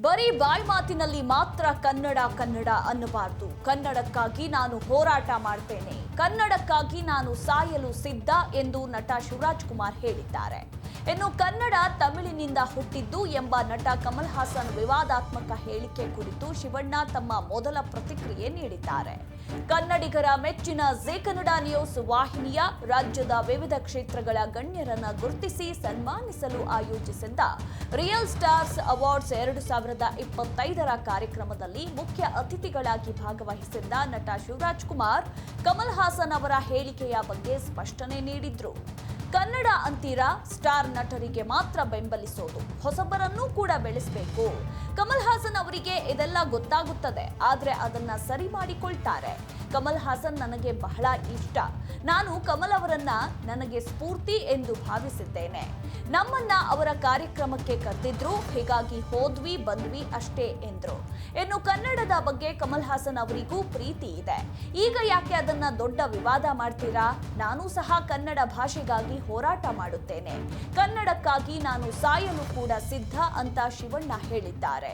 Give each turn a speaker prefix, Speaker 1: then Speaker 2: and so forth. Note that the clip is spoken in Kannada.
Speaker 1: ಬರೀ ಬಾಯಿ ಮಾತಿನಲ್ಲಿ ಮಾತ್ರ ಕನ್ನಡ ಕನ್ನಡ ಅನ್ನಬಾರದು. ಕನ್ನಡಕ್ಕಾಗಿ ನಾನು ಹೋರಾಟ ಮಾಡ್ತೇನೆ, ಕನ್ನಡಕ್ಕಾಗಿ ನಾನು ಸಾಯಲು ಸಿದ್ಧ ಎಂದು ನಟ ಶಿವರಾಜ್ ಕುಮಾರ್ ಹೇಳಿದ್ದಾರೆ. ಇನ್ನು ಕನ್ನಡ ತಮಿಳಿನಿಂದ ಹುಟ್ಟಿದ್ದು ಎಂಬ ನಟ ಕಮಲ್ ಹಾಸನ್ ವಿವಾದಾತ್ಮಕ ಹೇಳಿಕೆ ಕುರಿತು ಶಿವಣ್ಣ ತಮ್ಮ ಮೊದಲ ಪ್ರತಿಕ್ರಿಯೆ ನೀಡಿದ್ದಾರೆ. ಕನ್ನಡಿಗರ ಮೆಚ್ಚಿನ ಜೀ ಕನ್ನಡ ನ್ಯೂಸ್ ವಾಹಿನಿಯ ರಾಜ್ಯದ ವಿವಿಧ ಕ್ಷೇತ್ರಗಳ ಗಣ್ಯರನ್ನ ಗುರುತಿಸಿ ಸನ್ಮಾನಿಸಲು ಆಯೋಜಿಸಿದ್ದ ರಿಯಲ್ ಸ್ಟಾರ್ಸ್ ಅವಾರ್ಡ್ಸ್ 2025ರ ಕಾರ್ಯಕ್ರಮದಲ್ಲಿ ಮುಖ್ಯ ಅತಿಥಿಗಳಾಗಿ ಭಾಗವಹಿಸಿದ್ದ ನಟ ಶಿವರಾಜ್ ಕುಮಾರ್ ಕಮಲ್ ಹಾಸನ್ ಅವರ ಹೇಳಿಕೆಯ ಬಗ್ಗೆ ಸ್ಪಷ್ಟನೆ ನೀಡಿದ್ರು. ಕನ್ನಡ ಅಂತೀರಾ, ಸ್ಟಾರ್ ನಟರಿಗೆ ಮಾತ್ರ ಬೆಂಬಲಿಸೋದು, ಹೊಸಬರನ್ನೂ ಕೂಡ ಬೆಳೆಸಬೇಕು. ಕಮಲ್ ಹಾಸನ್ ಅವರಿಗೆ ಇದೆಲ್ಲ ಗೊತ್ತಾಗುತ್ತದೆ, ಆದ್ರೆ ಅದನ್ನ ಸರಿ ಮಾಡಿಕೊಳ್ತಾರೆ. ಕಮಲ್ ಹಾಸನ್ ನನಗೆ ಬಹಳ ಇಷ್ಟ. ನಾನು ಕಮಲ್ ಅವರನ್ನ ನನಗೆ ಸ್ಫೂರ್ತಿ ಎಂದು ಭಾವಿಸಿದ್ದೇನೆ. ನಮ್ಮನ್ನ ಅವರ ಕಾರ್ಯಕ್ರಮಕ್ಕೆ ಕರೆದಿದ್ರು, ಹೀಗಾಗಿ ಹೋದ್ವಿ ಬಂದ್ವಿ ಅಷ್ಟೇ ಎಂದ್ರು. ಇನ್ನು ಕನ್ನಡದ ಬಗ್ಗೆ ಕಮಲ್ ಹಾಸನ್ ಅವರಿಗೂ ಪ್ರೀತಿ ಇದೆ. ಈಗ ಯಾಕೆ ಅದನ್ನ ದೊಡ್ಡ ವಿವಾದ ಮಾಡ್ತೀರಾ? ನಾನು ಸಹ ಕನ್ನಡ ಭಾಷೆಗಾಗಿ ಹೋರಾಟ ಮಾಡುತ್ತೇನೆ, ಕನ್ನಡಕ್ಕಾಗಿ ನಾನು ಸಾಯಲು ಕೂಡ ಸಿದ್ಧ ಅಂತ ಶಿವಣ್ಣ ಹೇಳಿದ್ದಾರೆ.